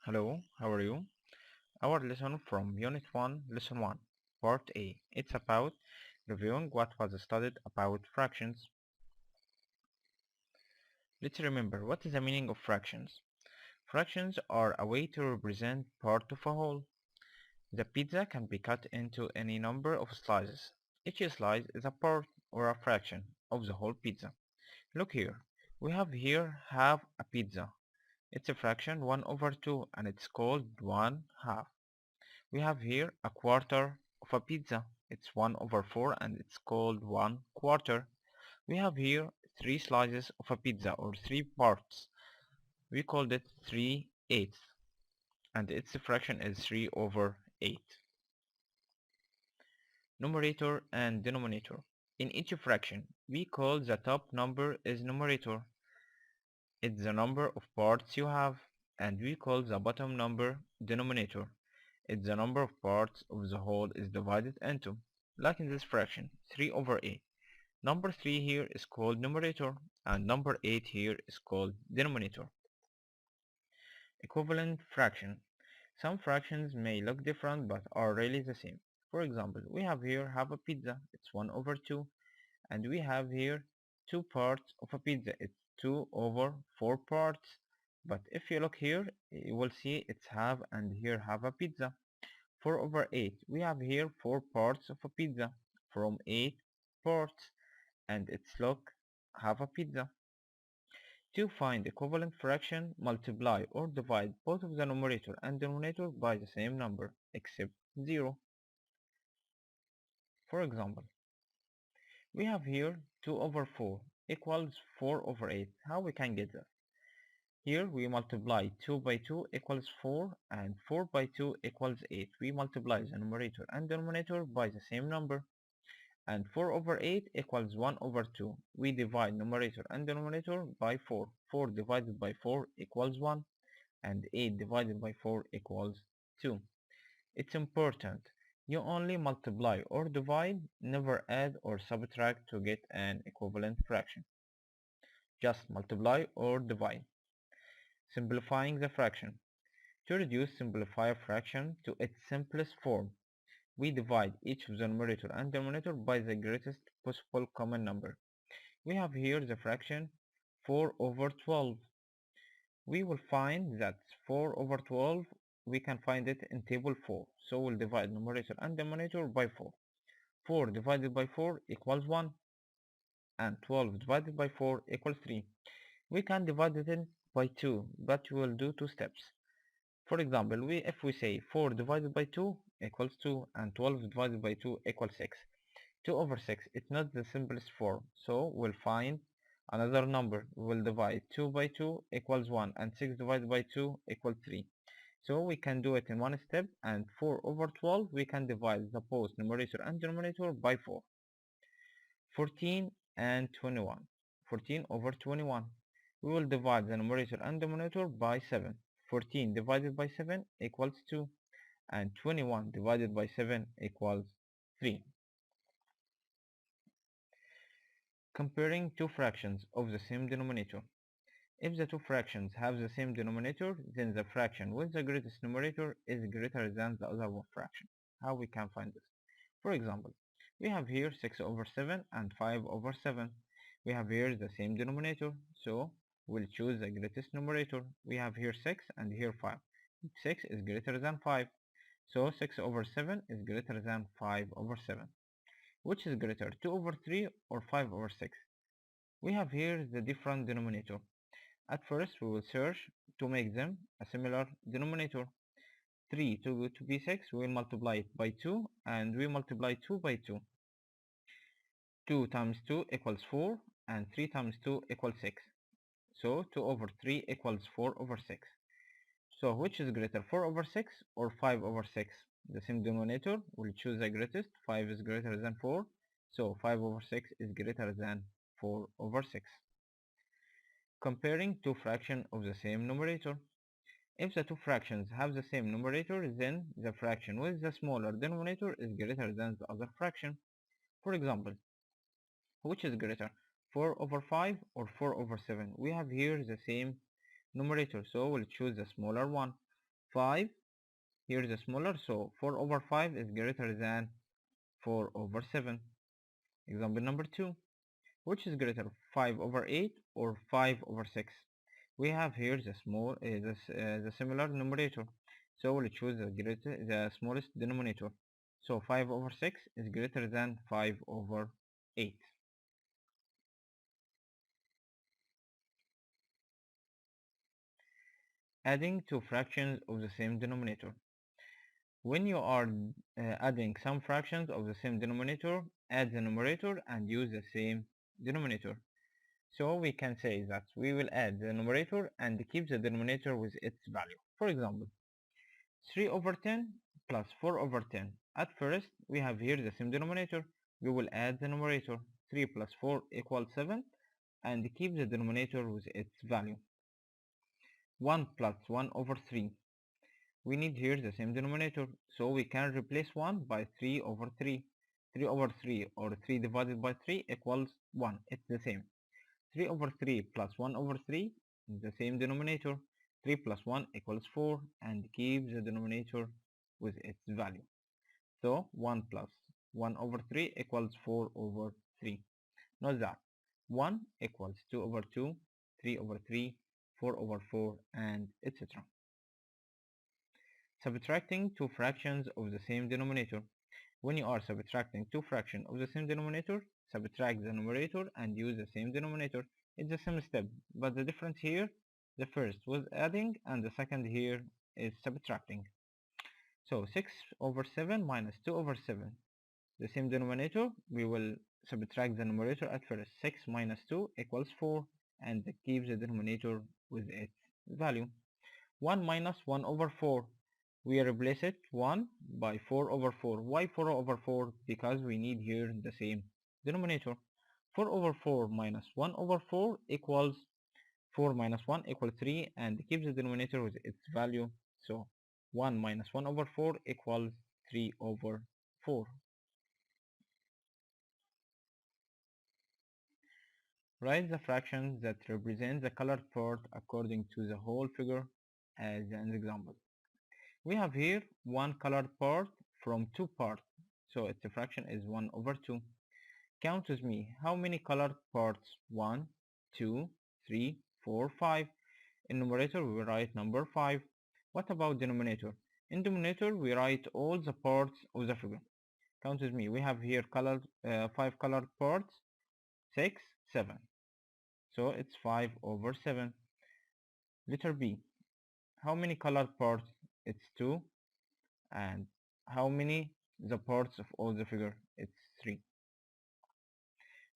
Hello, how are you? Our lesson from Unit 1, Lesson 1, Part A. It's about reviewing what was studied about fractions. Let's remember what is the meaning of fractions. Fractions are a way to represent part of a whole. The pizza can be cut into any number of slices. Each slice is a part or a fraction of the whole pizza. Look here. We have here half a pizza. It's a fraction 1 over 2 and it's called 1 half. We have here a quarter of a pizza. It's 1 over 4 and it's called 1 quarter. We have here 3 slices of a pizza or 3 parts. We called it 3 eighths and its fraction is 3 over 8. Numerator and denominator. In each fraction, we call the top number is numerator. It's the number of parts you have, and we call the bottom number denominator. It's the number of parts of the whole is divided into. Like in this fraction, 3 over 8. Number 3 here is called numerator, and number 8 here is called denominator. Equivalent fraction. Some fractions may look different but are really the same. For example, we have here half a pizza, it's 1 over 2, and we have here 2 parts of a pizza, it's 2 over 4 parts. But if you look here, you will see it's half and here half a pizza. 4 over 8, we have here 4 parts of a pizza from 8 parts, and it's look half a pizza. To find equivalent fraction, multiply or divide both of the numerator and denominator by the same number, except 0. For example, we have here 2 over 4 equals 4 over 8. How we can get that? Here we multiply 2 by 2 equals 4 and 4 by 2 equals 8. We multiply the numerator and denominator by the same number, and 4 over 8 equals 1 over 2. We divide numerator and denominator by 4. 4 divided by 4 equals 1 and 8 divided by 4 equals 2. It's important. You only multiply or divide, never add or subtract to get an equivalent fraction. Just multiply or divide. Simplifying the fraction. To reduce, simplify a fraction to its simplest form. We divide each of the numerator and denominator by the greatest possible common number. We have here the fraction 4 over 12. We will find that 4 over 12, we can find it in table 4. So we'll divide numerator and denominator by 4. 4 divided by 4 equals 1, and 12 divided by 4 equals 3. We can divide it in by 2, but we will do 2 steps. For example, if we say 4 divided by 2 equals 2 and 12 divided by 2 equals 6. 2 over 6, it's not the simplest form, so we'll find another number. We'll divide 2 by 2 equals 1 and 6 divided by 2 equals 3. So we can do it in one step, and 4 over 12 we can divide the both numerator and denominator by 4. 14 and 21. 14 over 21. We will divide the numerator and denominator by 7. 14 divided by 7 equals 2 and 21 divided by 7 equals 3. Comparing two fractions of the same denominator. If the two fractions have the same denominator, then the fraction with the greatest numerator is greater than the other one fraction. How we can find this? For example, we have here 6 over 7 and 5 over 7. We have here the same denominator, so we'll choose the greatest numerator. We have here 6 and here 5. 6 is greater than 5, so 6 over 7 is greater than 5 over 7. Which is greater, 2 over 3 or 5 over 6? We have here the different denominator. At first we will search to make them a similar denominator. 3 to be 6, we will multiply it by 2 and we multiply 2 by 2. 2 times 2 equals 4 and 3 times 2 equals 6. So 2 over 3 equals 4 over 6. So which is greater, 4 over 6 or 5 over 6? The same denominator, we'll choose the greatest. 5 is greater than 4, so 5 over 6 is greater than 4 over 6. Comparing two fractions of the same numerator. If the two fractions have the same numerator, then the fraction with the smaller denominator is greater than the other fraction. For example, which is greater, 4 over 5 or 4 over 7? We have here the same numerator, so we'll choose the smaller one. 5. Here is a smaller, so 4 over 5 is greater than 4 over 7. Example number 2. Which is greater, 5 over 8 or 5 over 6? We have here the similar numerator, so we'll choose the smallest denominator. So 5 over 6 is greater than 5 over 8. Adding two fractions of the same denominator. When you are adding some fractions of the same denominator, add the numerator and use the same denominator. So we can say that we will add the numerator and keep the denominator with its value. For example, 3 over 10 plus 4 over 10. At first, we have here the same denominator. We will add the numerator. 3 plus 4 equals 7 and keep the denominator with its value. 1 plus 1 over 3. We need here the same denominator, so we can replace 1 by 3 over 3. 3 over 3 or 3 divided by 3 equals 1. It's the same. 3 over 3 plus 1 over 3 is the same denominator. 3 plus 1 equals 4 and keep the denominator with its value. So 1 plus 1 over 3 equals 4 over 3. Note that 1 equals 2 over 2, 3 over 3, 4 over 4, and etc. Subtracting two fractions of the same denominator. When you are subtracting two fractions of the same denominator, subtract the numerator and use the same denominator. It's the same step, but the difference here, the first was adding and the second here is subtracting. So 6 over 7 minus 2 over 7. The same denominator, we will subtract the numerator at first. 6 minus 2 equals 4 and keep the denominator with its value. 1 minus 1 over 4. We replace it 1 by 4 over 4. Why 4 over 4? Because we need here the same denominator. 4 over 4 minus 1 over 4 equals 4 minus 1 equals 3 and keep the denominator with its value. So 1 minus 1 over 4 equals 3 over 4. Write the fraction that represents the colored part according to the whole figure as an example. We have here one colored part from two parts, so its fraction is 1 over 2. Count with me, how many colored parts? 1, 2, 3, 4, 5. In numerator we write number 5. What about denominator? In denominator we write all the parts of the figure. Count with me, we have here 5 colored parts, 6, 7. So it's 5 over 7. Letter B, how many colored parts? It's 2. And how many the parts of all the figure? It's 3.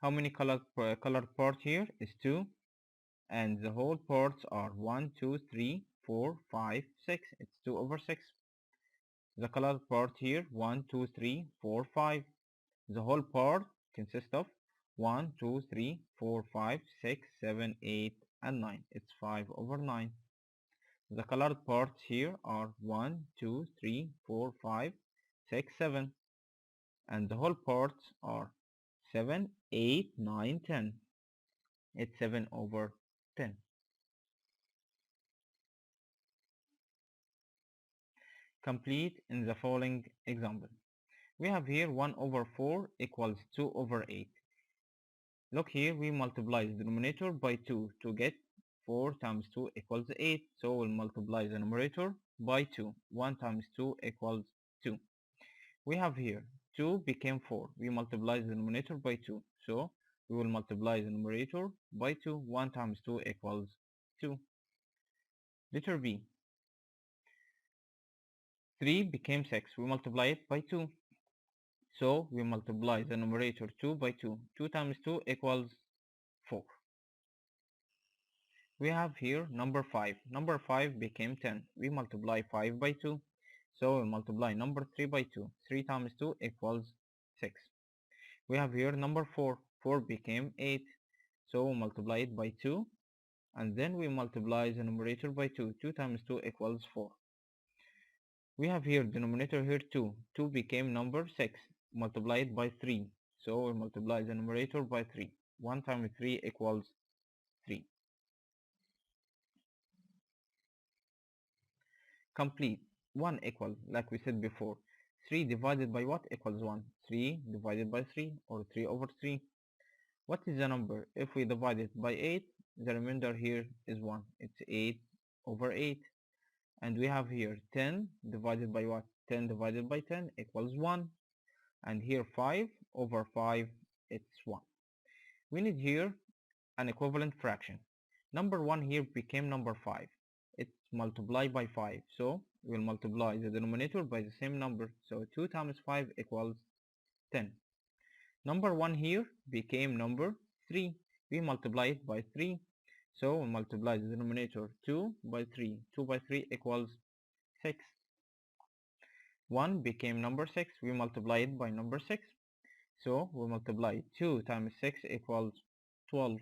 How many colored part here is 2 and the whole parts are 1, 2, 3, 4, 5, 6. It's 2 over 6. The colored part here 1, 2, 3, 4, 5. The whole part consists of 1, 2, 3, 4, 5, 6, 7, 8 and 9. It's 5 over 9. The colored parts here are 1, 2, 3, 4, 5, 6, 7. And the whole parts are 7, 8, 9, 10. It's 7 over 10. Complete in the following example. We have here 1 over 4 equals 2 over 8. Look here, we multiply the denominator by 2 to get 4 times 2 equals 8. So we'll multiply the numerator by 2. 1 times 2 equals 2. We have here 2 became 4. We multiply the denominator by 2. So we will multiply the numerator by 2. 1 times 2 equals 2. Letter B. 3 became 6. We multiply it by 2. So we multiply the numerator 2 by 2. 2 times 2 equals 4. We have here number 5. Number 5 became 10. We multiply 5 by 2. So we multiply number 3 by 2. 3 times 2 equals 6. We have here number 4. 4 became 8. So we multiply it by 2. And then we multiply the numerator by 2. 2 times 2 equals 4. We have here denominator here 2. 2 became number 6. Multiply it by 3. So we multiply the numerator by 3. 1 times 3 equals 3. complete. 1 equal, like we said before. 3 divided by what equals 1? 3 divided by 3, or 3 over 3. What is the number? If we divide it by 8, the remainder here is 1. It's 8 over 8. And we have here 10 divided by what? 10 divided by 10 equals 1. And here 5 over 5, it's 1. We need here an equivalent fraction. Number 1 here became number 5. It's multiplied by 5. So we'll multiply the denominator by the same number. So 2 times 5 equals 10. Number 1 here became number 3. We multiply it by 3. So we multiply the denominator 2 by 3. 2 by 3 equals 6. 1 became number 6. We multiply it by number 6. So we multiply 2 times 6 equals 12.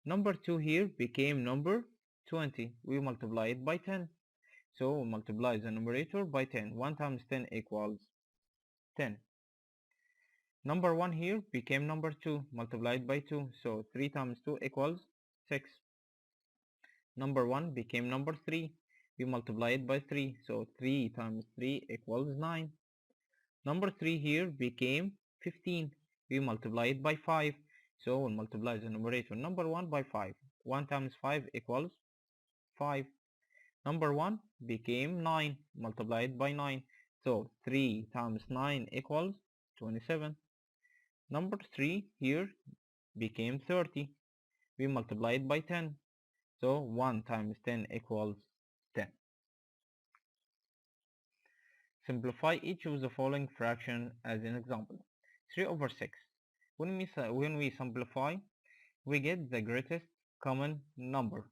Number 2 here became number 20. We multiply it by 10. So we multiply the numerator by 10. 1 times 10 equals 10. Number 1 here became number 2 multiplied by 2. So 3 times 2 equals 6. Number 1 became number 3. We multiply it by 3. So 3 times 3 equals 9. Number 3 here became 15. We multiply it by 5. So we'll multiply the numerator number 1 by 5. 1 times 5 equals 5. Number 1 became 9. Multiplied by 9. So 3 times 9 equals 27. Number 3 here became 30. We multiply it by 10. So 1 times 10 equals 10. Simplify each of the following fraction as an example. 3 over 6. When we simplify, we get the greatest common number.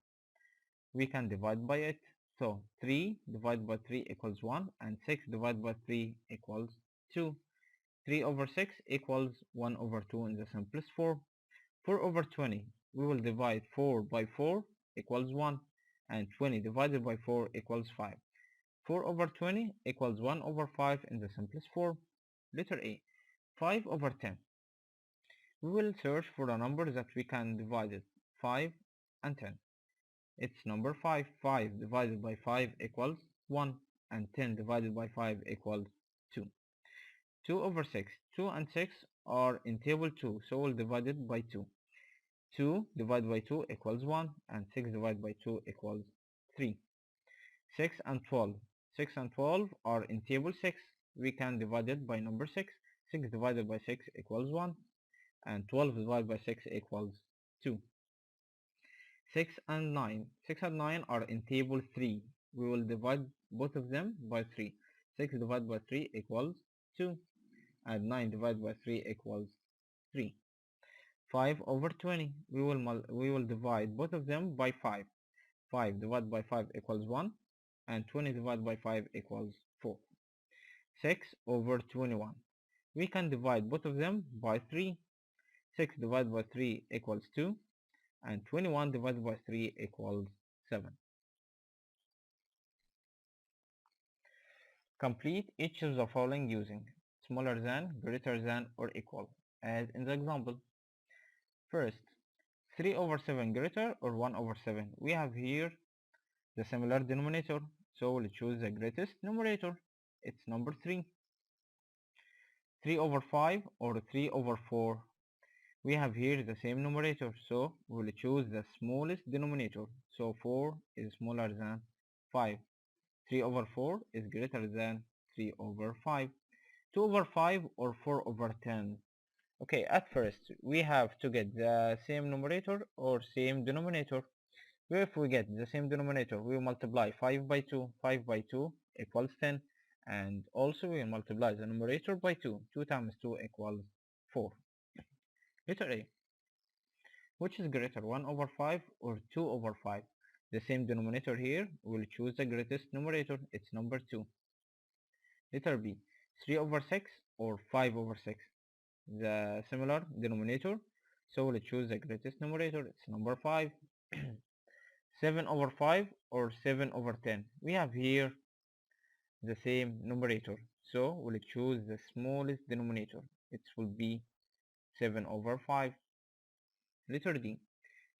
We can divide by it. So 3 divided by 3 equals 1, and 6 divided by 3 equals 2. 3 over 6 equals 1 over 2 in the simplest form. 4 over 20. We will divide 4 by 4 equals 1, and 20 divided by 4 equals 5. 4 over 20 equals 1 over 5 in the simplest form. Letter A. 5 over 10. We will search for a number that we can divide it. 5 and 10. It's number 5. 5 divided by 5 equals 1, and 10 divided by 5 equals 2. 2 over 6. 2 and 6 are in table 2, so we'll divide it by 2. 2 divided by 2 equals 1, and 6 divided by 2 equals 3. 6 and 12. 6 and 12 are in table 6. We can divide it by number 6. 6 divided by 6 equals 1, and 12 divided by 6 equals 2. 6 and 9. 6 and 9 are in table 3. We will divide both of them by 3. 6 divided by 3 equals 2, and 9 divided by 3 equals 3. 5 over 20. We will divide both of them by 5. 5 divided by 5 equals 1, and 20 divided by 5 equals 4. 6 over 21. We can divide both of them by 3. 6 divided by 3 equals 2, and 21 divided by 3 equals 7. Complete each of the following using smaller than, greater than, or equal, as in the example. First, 3 over 7 greater or 1 over 7. We have here the similar denominator, so we'll choose the greatest numerator. It's number 3. 3 over 5 or 3 over 4. We have here the same numerator, so we'll choose the smallest denominator. So 4 is smaller than 5. 3 over 4 is greater than 3 over 5. 2 over 5 or 4 over 10. Okay, at first we have to get the same numerator or same denominator. If we get the same denominator, we will multiply 5 by 2. 5 by 2 equals 10. And also we will multiply the numerator by 2. 2 times 2 equals 4. Letter A. Which is greater, 1 over 5 or 2 over 5? The same denominator here, we'll choose the greatest numerator. It's number 2. Letter B. 3 over 6 or 5 over 6? The similar denominator, so we'll choose the greatest numerator. It's number 5. 7 over 5 or 7 over 10? We have here the same numerator, so we'll choose the smallest denominator. It will be 7 over 5. Letter D.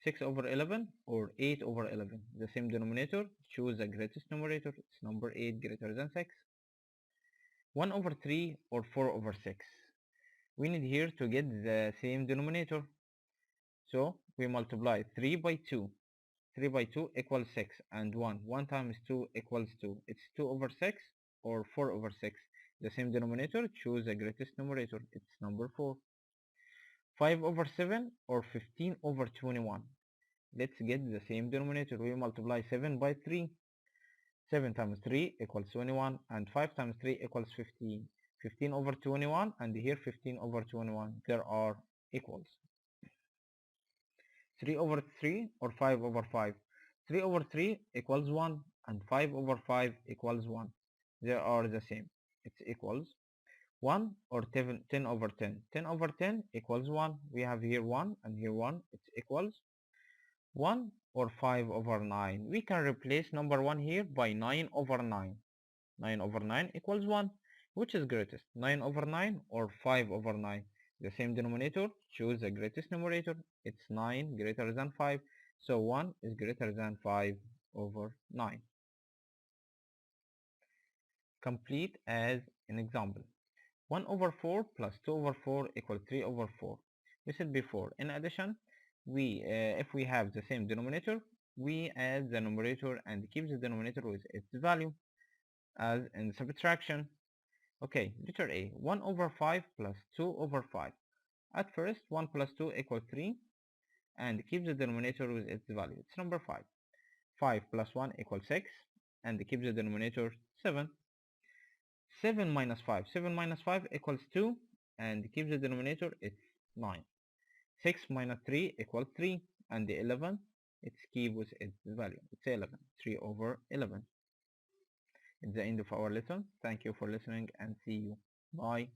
6 over 11 or 8 over 11. The same denominator, choose the greatest numerator. It's number 8 greater than 6. 1 over 3 or 4 over 6. We need here to get the same denominator. So we multiply 3 by 2. 3 by 2 equals 6 and 1. 1 times 2 equals 2. It's 2 over 6 or 4 over 6. The same denominator, choose the greatest numerator. It's number 4. 5 over 7 or 15 over 21. Let's get the same denominator. We multiply 7 by 3. 7 times 3 equals 21 and 5 times 3 equals 15. 15 over 21 and here 15 over 21. There are equals. 3 over 3 or 5 over 5. 3 over 3 equals 1 and 5 over 5 equals 1. They are the same. It's equals 1 or 10 over 10. 10 over 10 equals 1. We have here 1 and here 1. It's equals 1 or 5 over 9. We can replace number 1 here by 9 over 9. 9 over 9 equals 1. Which is greatest? 9 over 9 or 5 over 9? The same denominator, choose the greatest numerator. It's 9 greater than 5. So 1 is greater than 5 over 9. Complete as an example. 1 over 4 plus 2 over 4 equals 3 over 4. We said before, in addition, if we have the same denominator, we add the numerator and keep the denominator with its value, as in subtraction. Okay, letter A, 1 over 5 plus 2 over 5. At first, 1 plus 2 equals 3, and keep the denominator with its value. It's number 5. 5 plus 1 equals 6, and keep the denominator 7. 7 minus 5. 7 minus 5 equals 2, and keep the denominator, it's 9. 6 minus 3 equals 3, and the 11, it's keep with its value. It's 11. 3 over 11. It's the end of our lesson. Thank you for listening and see you. Bye.